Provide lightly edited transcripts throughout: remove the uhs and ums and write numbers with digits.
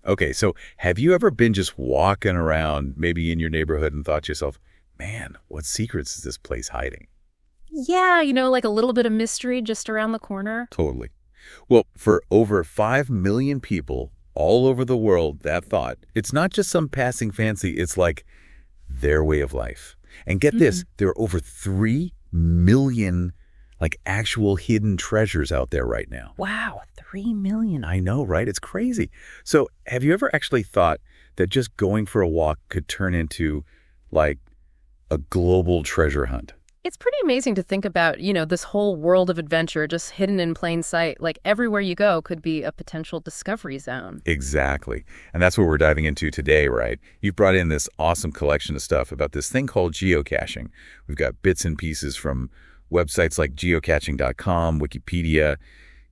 Okay, so have you ever been just walking around, maybe in your neighborhood, and thought to yourself, man, what secrets is this place hiding? Yeah, like a little bit of mystery just around the corner. Totally. Well, for over 5 million people all over the world, that thought, it's not just some passing fancy, it's like their way of life. And get this, there are over 3 million actual hidden treasures out there right now. Wow, 3 million. I know, right? It's crazy. So have you ever actually thought that just going for a walk could turn into like a global treasure hunt? It's pretty amazing to think about, this whole world of adventure just hidden in plain sight. Like everywhere you go could be a potential discovery zone. Exactly. And that's what we're diving into today, right? You've brought in this awesome collection of stuff about this thing called geocaching. We've got bits and pieces from websites like geocaching.com, Wikipedia,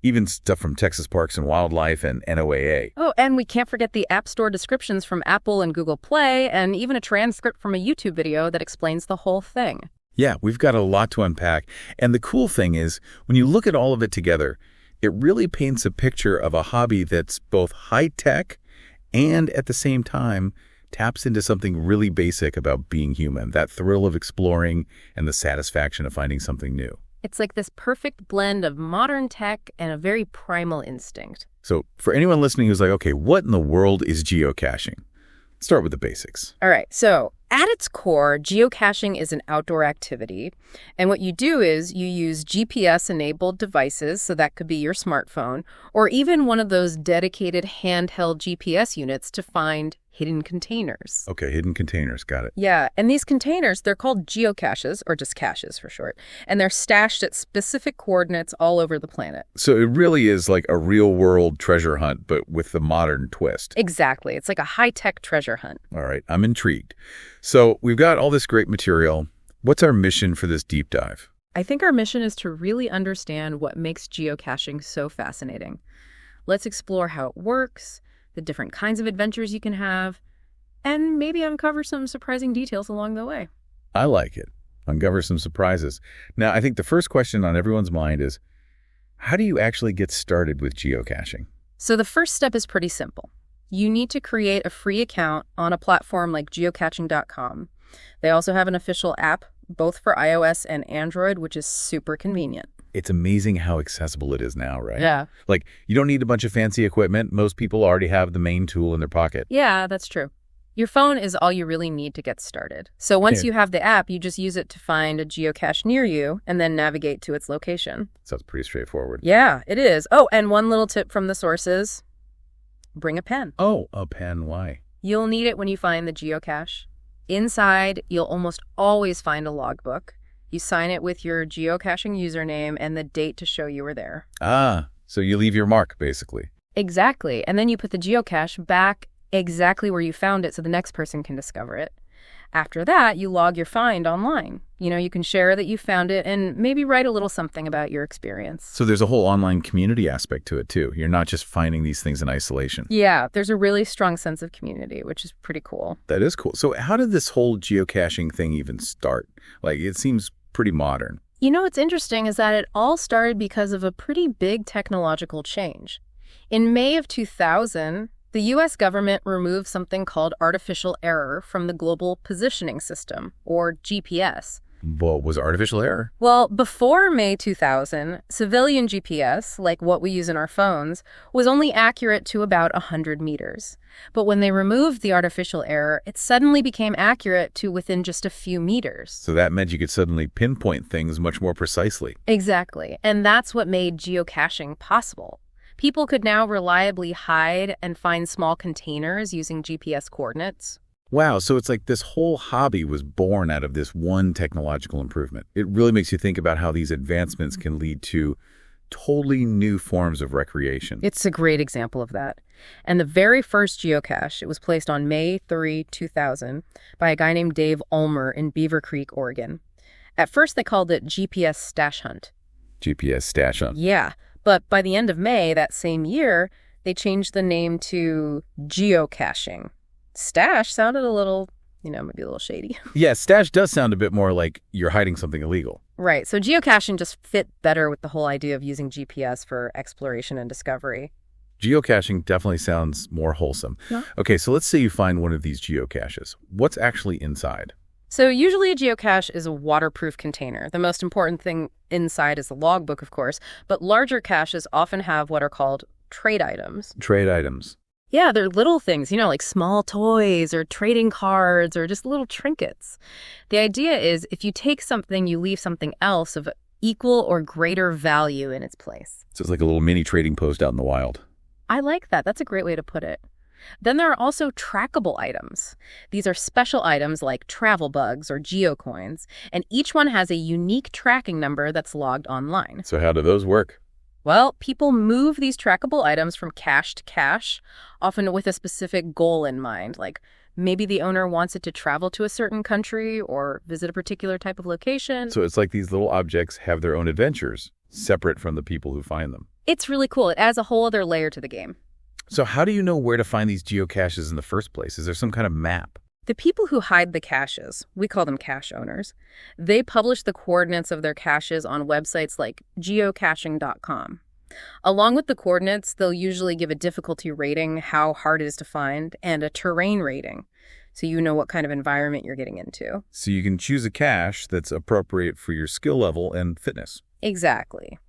even stuff from Texas Parks and Wildlife and NOAA. Oh, and we can't forget the App Store descriptions from Apple and Google Play, and even a transcript from a YouTube video that explains the whole thing. Yeah, we've got a lot to unpack. And the cool thing is, when you look at all of it together, it really paints a picture of a hobby that's both high-tech and, at the same time, taps into something really basic about being human, that thrill of exploring and the satisfaction of finding something new. It's like this perfect blend of modern tech and a very primal instinct. So for anyone listening who's like, okay, what in the world is geocaching? Let's start with the basics. All right, so at its core, geocaching is an outdoor activity. And what you do is you use GPS-enabled devices, so that could be your smartphone, or even one of those dedicated handheld GPS units to find hidden containers. Okay, hidden containers, got it. Yeah, and these containers, they're called geocaches, or just caches for short, and they're stashed at specific coordinates all over the planet. So it really is like a real-world treasure hunt, but with the modern twist. Exactly. It's like a high-tech treasure hunt. All right, I'm intrigued. So we've got all this great material. What's our mission for this deep dive? I think our mission is to really understand what makes geocaching so fascinating. Let's explore how it works, the different kinds of adventures you can have, and maybe uncover some surprising details along the way. I like it. Uncover some surprises. Now, I think the first question on everyone's mind is, how do you actually get started with geocaching? So the first step is pretty simple. You need to create a free account on a platform like geocaching.com. They also have an official app, both for iOS and Android, which is super convenient. It's amazing how accessible it is now, right? Yeah. Like, you don't need a bunch of fancy equipment. Most people already have the main tool in their pocket. Yeah, that's true. Your phone is all you really need to get started. So once you have the app, you just use it to find a geocache near you and then navigate to its location. Sounds pretty straightforward. Yeah, it is. Oh, and one little tip from the sources, bring a pen. Oh, a pen. Why? You'll need it when you find the geocache. Inside, you'll almost always find a logbook. You sign it with your geocaching username and the date to show you were there. Ah, so you leave your mark, basically. Exactly. And then you put the geocache back exactly where you found it so the next person can discover it. After that, you log your find online. You can share that you found it and maybe write a little something about your experience. So there's a whole online community aspect to it, too. You're not just finding these things in isolation. Yeah, there's a really strong sense of community, which is pretty cool. That is cool. So how did this whole geocaching thing even start? Like, it seems pretty modern. What's interesting is that it all started because of a pretty big technological change. In May of 2000, the U.S. government removed something called artificial error from the Global Positioning System, or GPS. What was artificial error? Well, before May 2000, civilian GPS, like what we use in our phones, was only accurate to about 100 meters. But when they removed the artificial error, it suddenly became accurate to within just a few meters. So that meant you could suddenly pinpoint things much more precisely. Exactly. And that's what made geocaching possible. People could now reliably hide and find small containers using GPS coordinates. Wow, so it's like this whole hobby was born out of this one technological improvement. It really makes you think about how these advancements can lead to totally new forms of recreation. It's a great example of that. And the very first geocache, it was placed on May 3, 2000, by a guy named Dave Ulmer in Beavercreek, Oregon. At first, they called it GPS Stash Hunt. GPS Stash Hunt. Yeah, but by the end of May that same year, they changed the name to geocaching. Stash sounded a little, maybe a little shady. Yeah, stash does sound a bit more like you're hiding something illegal. Right. So geocaching just fit better with the whole idea of using GPS for exploration and discovery. Geocaching definitely sounds more wholesome. Yeah. Okay, so let's say you find one of these geocaches. What's actually inside? So usually a geocache is a waterproof container. The most important thing inside is the logbook, of course, but larger caches often have what are called trade items. Trade items. Yeah, they're little things, like small toys or trading cards or just little trinkets. The idea is if you take something, you leave something else of equal or greater value in its place. So it's like a little mini trading post out in the wild. I like that. That's a great way to put it. Then there are also trackable items. These are special items like travel bugs or geocoins, and each one has a unique tracking number that's logged online. So how do those work? Well, people move these trackable items from cache to cache, often with a specific goal in mind, like maybe the owner wants it to travel to a certain country or visit a particular type of location. So it's like these little objects have their own adventures, separate from the people who find them. It's really cool. It adds a whole other layer to the game. So how do you know where to find these geocaches in the first place? Is there some kind of map? The people who hide the caches, we call them cache owners, they publish the coordinates of their caches on websites like geocaching.com. Along with the coordinates, they'll usually give a difficulty rating, how hard it is to find, and a terrain rating, so you know what kind of environment you're getting into. So you can choose a cache that's appropriate for your skill level and fitness. Exactly.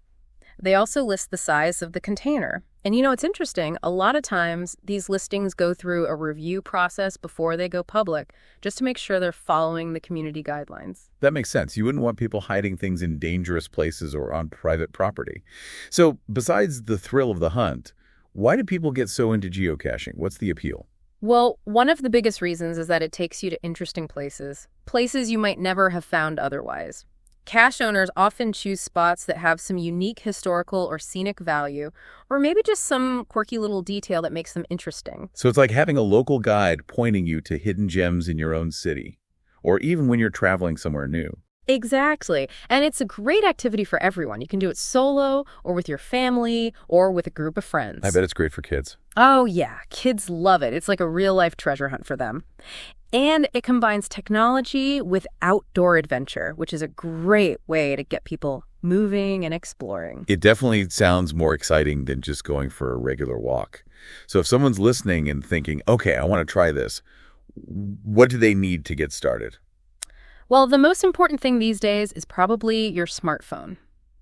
They also list the size of the container. And it's interesting, a lot of times these listings go through a review process before they go public, just to make sure they're following the community guidelines. That makes sense. You wouldn't want people hiding things in dangerous places or on private property. So besides the thrill of the hunt, why do people get so into geocaching? What's the appeal? Well, one of the biggest reasons is that it takes you to interesting places you might never have found otherwise. Cache owners often choose spots that have some unique historical or scenic value, or maybe just some quirky little detail that makes them interesting. So it's like having a local guide pointing you to hidden gems in your own city, or even when you're traveling somewhere new. Exactly. And it's a great activity for everyone. You can do it solo, or with your family, or with a group of friends. I bet it's great for kids. Oh, yeah. Kids love it. It's like a real-life treasure hunt for them. And it combines technology with outdoor adventure, which is a great way to get people moving and exploring. It definitely sounds more exciting than just going for a regular walk. So if someone's listening and thinking, okay, I want to try this, what do they need to get started? Well, the most important thing these days is probably your smartphone.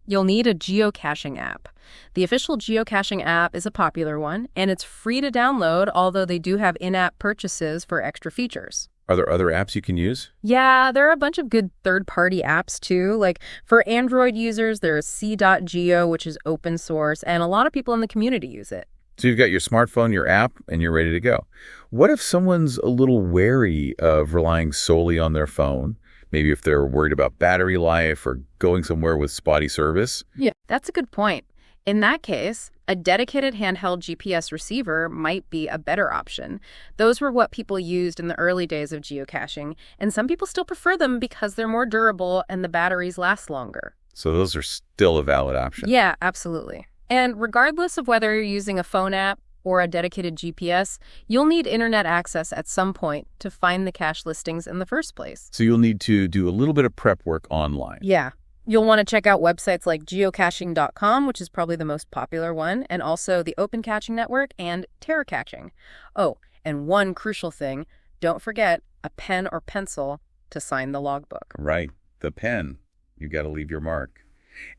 You'll need a geocaching app. The official geocaching app is a popular one, and it's free to download, although they do have in-app purchases for extra features. Are there other apps you can use? Yeah, there are a bunch of good third-party apps, too. Like, for Android users, there's C.Geo, which is open source, and a lot of people in the community use it. So you've got your smartphone, your app, and you're ready to go. What if someone's a little wary of relying solely on their phone? Maybe if they're worried about battery life or going somewhere with spotty service? Yeah, that's a good point. In that case, a dedicated handheld GPS receiver might be a better option. Those were what people used in the early days of geocaching, and some people still prefer them because they're more durable and the batteries last longer. So those are still a valid option. Yeah, absolutely. And regardless of whether you're using a phone app or a dedicated GPS, you'll need internet access at some point to find the cache listings in the first place. So you'll need to do a little bit of prep work online. Yeah. You'll want to check out websites like geocaching.com, which is probably the most popular one, and also the Open Caching Network and TerraCaching. Oh, and one crucial thing, don't forget a pen or pencil to sign the logbook. Right. The pen. You got to leave your mark.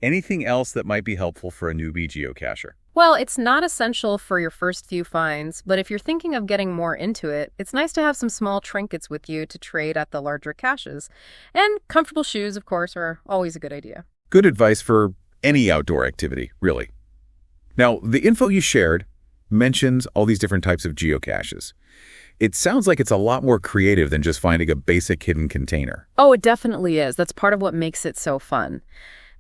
Anything else that might be helpful for a newbie geocacher? Well, it's not essential for your first few finds, but if you're thinking of getting more into it, it's nice to have some small trinkets with you to trade at the larger caches. And comfortable shoes, of course, are always a good idea. Good advice for any outdoor activity, really. Now, the info you shared mentions all these different types of geocaches. It sounds like it's a lot more creative than just finding a basic hidden container. Oh, it definitely is. That's part of what makes it so fun.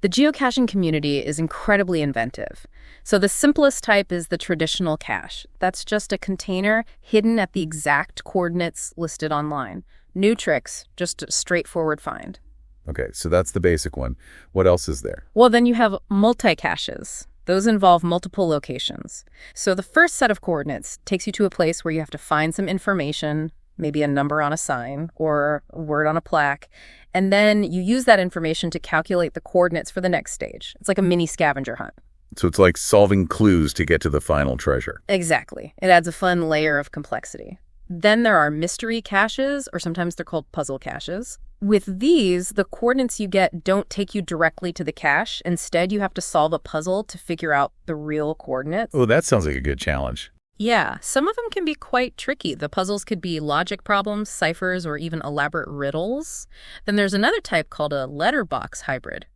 The geocaching community is incredibly inventive. So the simplest type is the traditional cache. That's just a container hidden at the exact coordinates listed online. No tricks, just a straightforward find. Okay, so that's the basic one. What else is there? Well, then you have multi-caches. Those involve multiple locations. So the first set of coordinates takes you to a place where you have to find some information, maybe a number on a sign or a word on a plaque, and then you use that information to calculate the coordinates for the next stage. It's like a mini scavenger hunt. So it's like solving clues to get to the final treasure. Exactly. It adds a fun layer of complexity. Then there are mystery caches, or sometimes they're called puzzle caches. With these, the coordinates you get don't take you directly to the cache. Instead, you have to solve a puzzle to figure out the real coordinates. Oh, that sounds like a good challenge. Yeah, some of them can be quite tricky. The puzzles could be logic problems, ciphers, or even elaborate riddles. Then there's another type called a letterbox hybrid.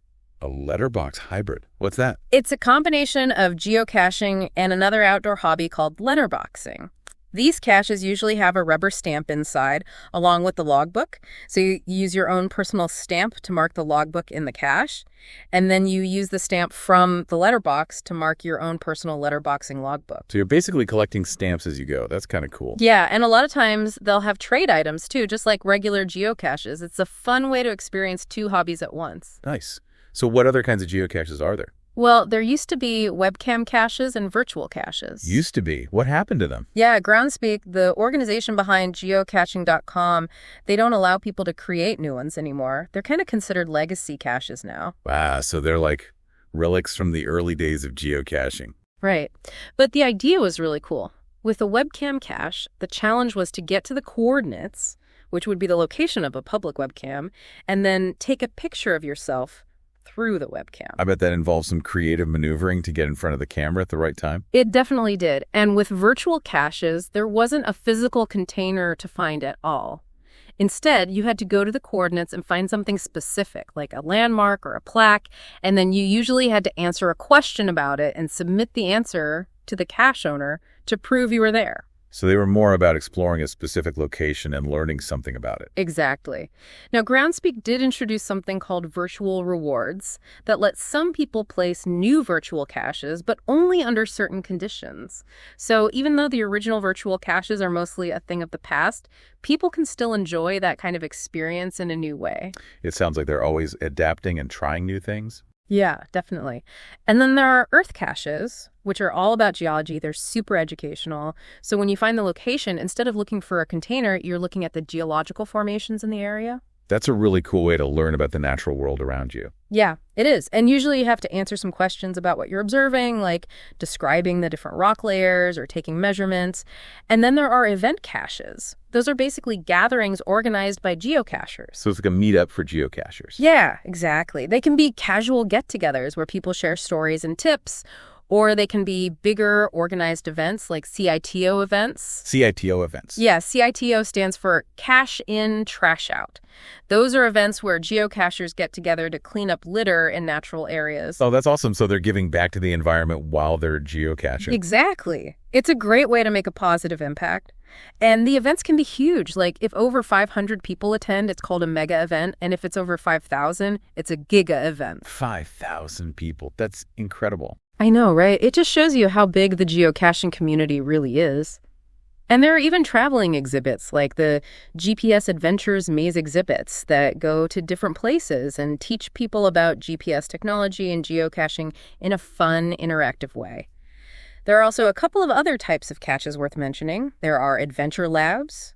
A letterbox hybrid. What's that? It's a combination of geocaching and another outdoor hobby called letterboxing. These caches usually have a rubber stamp inside, along with the logbook. So you use your own personal stamp to mark the logbook in the cache, and then you use the stamp from the letterbox to mark your own personal letterboxing logbook. So you're basically collecting stamps as you go. That's kind of cool. Yeah, and a lot of times they'll have trade items too, just like regular geocaches. It's a fun way to experience two hobbies at once. Nice. So what other kinds of geocaches are there? Well, there used to be webcam caches and virtual caches. Used to be. What happened to them? Yeah, Groundspeak, the organization behind geocaching.com, they don't allow people to create new ones anymore. They're kind of considered legacy caches now. Wow, so they're like relics from the early days of geocaching. Right. But the idea was really cool. With a webcam cache, the challenge was to get to the coordinates, which would be the location of a public webcam, and then take a picture of yourself through the webcam. I bet that involves some creative maneuvering to get in front of the camera at the right time. It definitely did. And with virtual caches, there wasn't a physical container to find at all. Instead, you had to go to the coordinates and find something specific, like a landmark or a plaque, and then you usually had to answer a question about it and submit the answer to the cache owner to prove you were there. So they were more about exploring a specific location and learning something about it. Exactly. Now, Groundspeak did introduce something called virtual rewards that lets some people place new virtual caches, but only under certain conditions. So even though the original virtual caches are mostly a thing of the past, people can still enjoy that kind of experience in a new way. It sounds like they're always adapting and trying new things. Yeah, definitely. And then there are earth caches, which are all about geology. They're super educational. So when you find the location, instead of looking for a container, you're looking at the geological formations in the area. That's a really cool way to learn about the natural world around you. Yeah, it is. And usually you have to answer some questions about what you're observing, like describing the different rock layers or taking measurements. And then there are event caches. Those are basically gatherings organized by geocachers. So it's like a meetup for geocachers. Yeah, exactly. They can be casual get-togethers where people share stories and tips, or they can be bigger organized events like CITO events. CITO events. Yeah, CITO stands for Cache In, Trash Out. Those are events where geocachers get together to clean up litter in natural areas. Oh, that's awesome. So they're giving back to the environment while they're geocaching. Exactly. It's a great way to make a positive impact. And the events can be huge. Like if over 500 people attend, it's called a mega event. And if it's over 5,000, it's a giga event. 5,000 people. That's incredible. I know, right? It just shows you how big the geocaching community really is. And there are even traveling exhibits like the GPS Adventures Maze exhibits that go to different places and teach people about GPS technology and geocaching in a fun, interactive way. There are also a couple of other types of caches worth mentioning. There are adventure labs.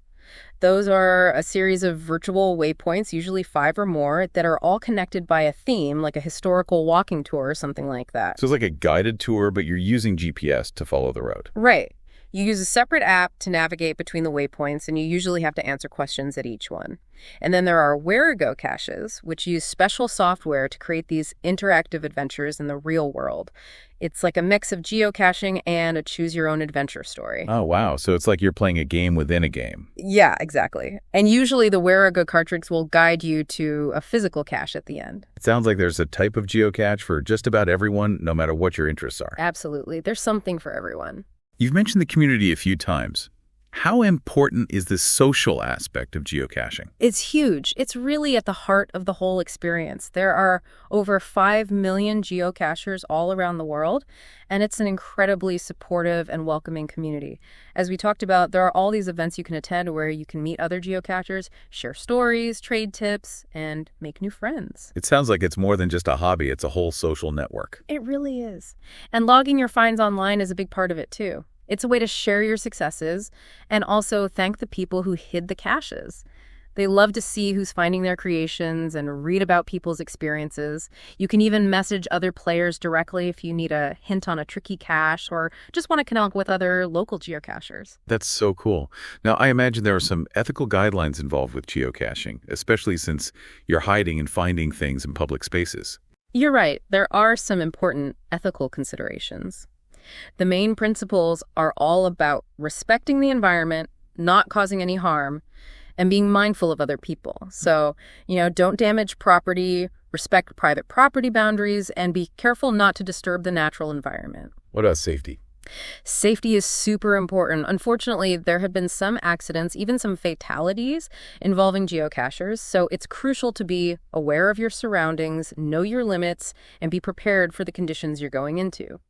Those are a series of virtual waypoints, usually 5 or more, that are all connected by a theme, like a historical walking tour or something like that. So it's like a guided tour, but you're using GPS to follow the road. Right. You use a separate app to navigate between the waypoints, and you usually have to answer questions at each one. And then there are Where-A-Go caches, which use special software to create these interactive adventures in the real world. It's like a mix of geocaching and a choose-your-own-adventure story. Oh, wow. So it's like you're playing a game within a game. Yeah, exactly. And usually the Where-A-Go cartridge will guide you to a physical cache at the end. It sounds like there's a type of geocache for just about everyone, no matter what your interests are. Absolutely. There's something for everyone. You've mentioned the community a few times. How important is the social aspect of geocaching? It's huge. It's really at the heart of the whole experience. There are over 5 million geocachers all around the world, and it's an incredibly supportive and welcoming community. As we talked about, there are all these events you can attend where you can meet other geocachers, share stories, trade tips, and make new friends. It sounds like it's more than just a hobby. It's a whole social network. It really is. And logging your finds online is a big part of it, too. It's a way to share your successes and also thank the people who hid the caches. They love to see who's finding their creations and read about people's experiences. You can even message other players directly if you need a hint on a tricky cache or just want to connect with other local geocachers. That's so cool. Now, I imagine there are some ethical guidelines involved with geocaching, especially since you're hiding and finding things in public spaces. You're right. There are some important ethical considerations. The main principles are all about respecting the environment, not causing any harm, and being mindful of other people. So, don't damage property, respect private property boundaries, and be careful not to disturb the natural environment. What about safety? Safety is super important. Unfortunately, there have been some accidents, even some fatalities involving geocachers, so it's crucial to be aware of your surroundings, know your limits, and be prepared for the conditions you're going into.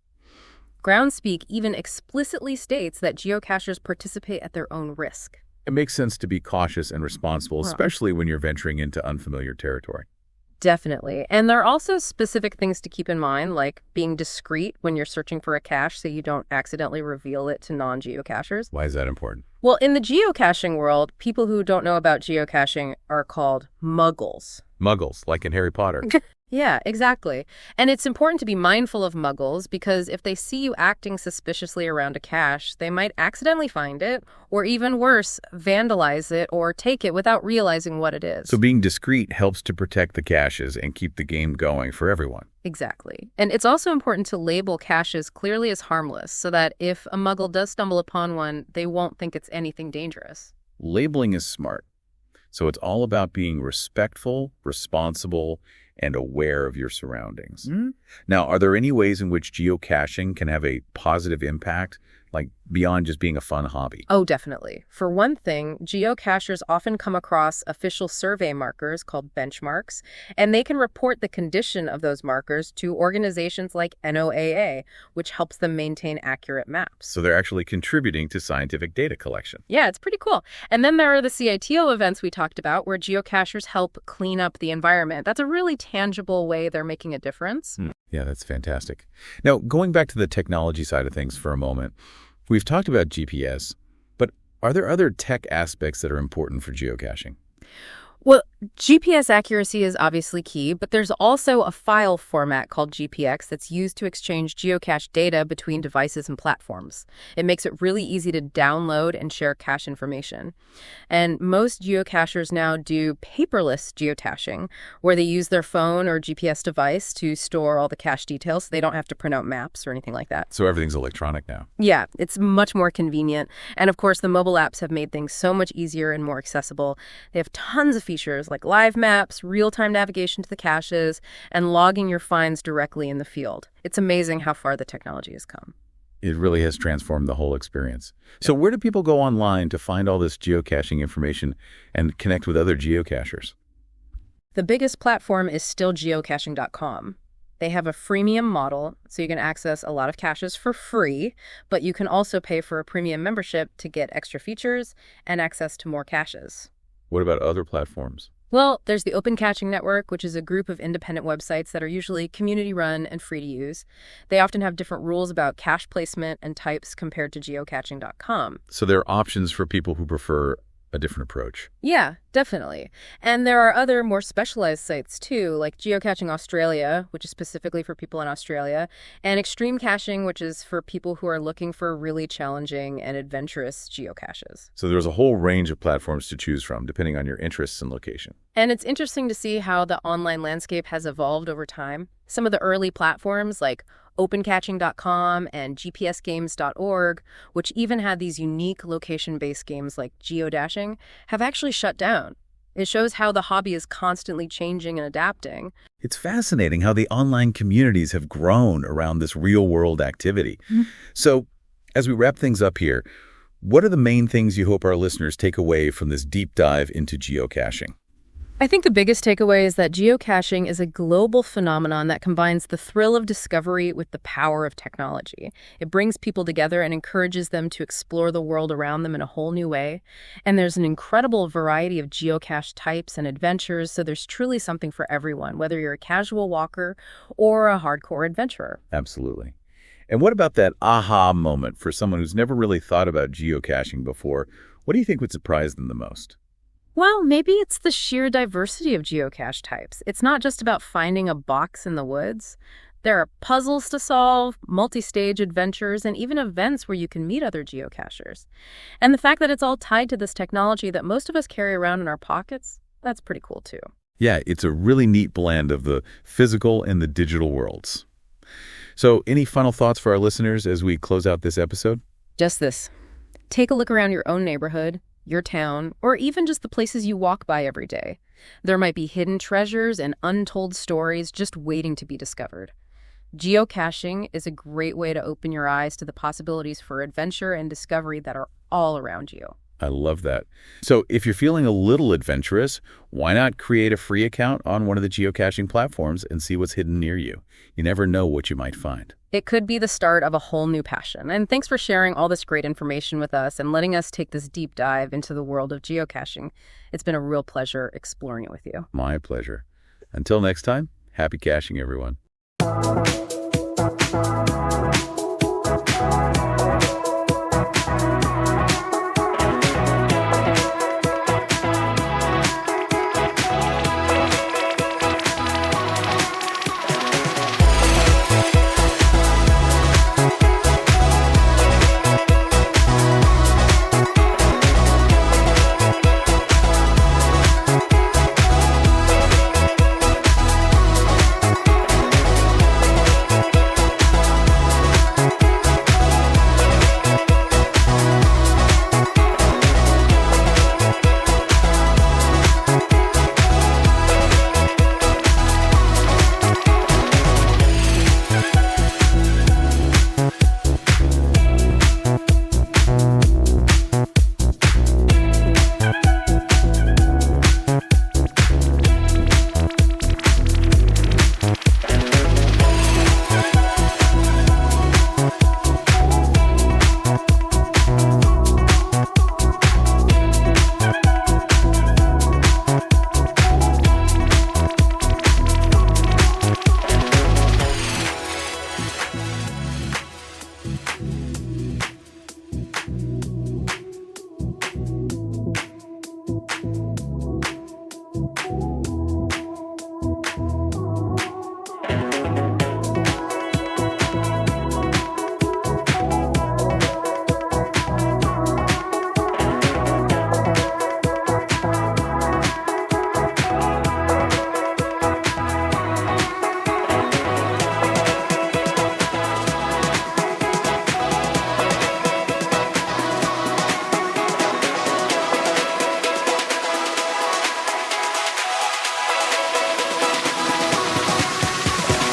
Groundspeak even explicitly states that geocachers participate at their own risk. It makes sense to be cautious and responsible, especially when you're venturing into unfamiliar territory. Definitely. And there are also specific things to keep in mind, like being discreet when you're searching for a cache so you don't accidentally reveal it to non-geocachers. Why is that important? Well, in the geocaching world, people who don't know about geocaching are called muggles. Muggles, like in Harry Potter. Yeah, exactly. And it's important to be mindful of muggles because if they see you acting suspiciously around a cache, they might accidentally find it, or even worse, vandalize it or take it without realizing what it is. So being discreet helps to protect the caches and keep the game going for everyone. Exactly. And it's also important to label caches clearly as harmless so that if a muggle does stumble upon one, they won't think it's anything dangerous. Labeling is smart. So it's all about being respectful, responsible, and aware of your surroundings. Now, are there any ways in which geocaching can have a positive impact, like beyond just being a fun hobby? Oh, definitely. For one thing, geocachers often come across official survey markers called benchmarks, and they can report the condition of those markers to organizations like NOAA, which helps them maintain accurate maps. So they're actually contributing to scientific data collection. Yeah, it's pretty cool. And then there are the CITO events we talked about where geocachers help clean up the environment. That's a really tangible way they're making a difference. Yeah, that's fantastic. Now, going back to the technology side of things for a moment, we've talked about GPS, but are there other tech aspects that are important for geocaching? Well, GPS accuracy is obviously key, but there's also a file format called GPX that's used to exchange geocache data between devices and platforms. It makes it really easy to download and share cache information. And most geocachers now do paperless geotaching, where they use their phone or GPS device to store all the cache details so they don't have to print out maps or anything like that. So everything's electronic now. Yeah, it's much more convenient. And of course, the mobile apps have made things so much easier and more accessible. They have tons of features like live maps, real-time navigation to the caches, and logging your finds directly in the field. It's amazing how far the technology has come. It really has transformed the whole experience. So where do people go online to find all this geocaching information and connect with other geocachers? The biggest platform is still geocaching.com. They have a freemium model, so you can access a lot of caches for free, but you can also pay for a premium membership to get extra features and access to more caches. What about other platforms? Well, there's the Open Caching Network, which is a group of independent websites that are usually community-run and free to use. They often have different rules about cache placement and types compared to geocaching.com. So there are options for people who prefer a different approach. Yeah, definitely. And there are other more specialized sites too, like Geocaching Australia, which is specifically for people in Australia, and Extreme Caching, which is for people who are looking for really challenging and adventurous geocaches. So there's a whole range of platforms to choose from, depending on your interests and location. And it's interesting to see how the online landscape has evolved over time. Some of the early platforms like opencaching.com and gpsgames.org, which even had these unique location-based games like geodashing, have actually shut down. It shows how the hobby is constantly changing and adapting. It's fascinating how the online communities have grown around this real-world activity. So, as we wrap things up here, what are the main things you hope our listeners take away from this deep dive into geocaching? I think the biggest takeaway is that geocaching is a global phenomenon that combines the thrill of discovery with the power of technology. It brings people together and encourages them to explore the world around them in a whole new way. And there's an incredible variety of geocache types and adventures, so there's truly something for everyone, whether you're a casual walker or a hardcore adventurer. Absolutely. And what about that aha moment for someone who's never really thought about geocaching before? What do you think would surprise them the most? Well, maybe it's the sheer diversity of geocache types. It's not just about finding a box in the woods. There are puzzles to solve, multi-stage adventures, and even events where you can meet other geocachers. And the fact that it's all tied to this technology that most of us carry around in our pockets, that's pretty cool too. Yeah, it's a really neat blend of the physical and the digital worlds. So, any final thoughts for our listeners as we close out this episode? Just this. Take a look around your own neighborhood, your town, or even just the places you walk by every day. There might be hidden treasures and untold stories just waiting to be discovered. Geocaching is a great way to open your eyes to the possibilities for adventure and discovery that are all around you. I love that. So if you're feeling a little adventurous, why not create a free account on one of the geocaching platforms and see what's hidden near you? You never know what you might find. It could be the start of a whole new passion. And thanks for sharing all this great information with us and letting us take this deep dive into the world of geocaching. It's been a real pleasure exploring it with you. My pleasure. Until next time, happy caching, everyone.